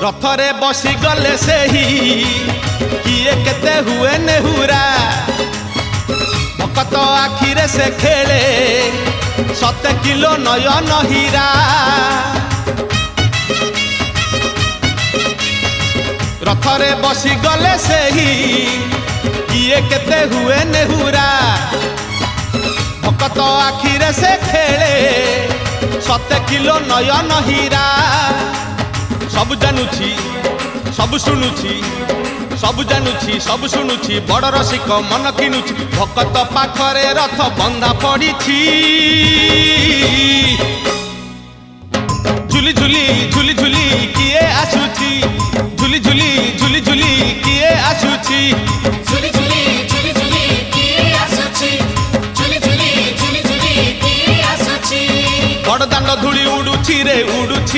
रथरे बसी गले से ही किए केते हुए नेहुरा भकत आखिरे से खेले 7 किलो नयन हीरा रथरे बसी गले से ही किए केते हुए नेहुरा भकत आखिरे से खेले 7 किलो नयन हीरा सब जानुची सब शुणुची सब जानुची सब शुणुची बड़ रसिक मन किनुची भकत पाखरे रथ बंधा पड़ी झुली झुली झुली झुली किए आसुची झुली झुली झुली झुली किए आसुची झुली झुली झुली झुली किए आसुची झुली झुली झुली झुली किए आसुची बड़ दांड धूली उड़ुची रे उड़ुची।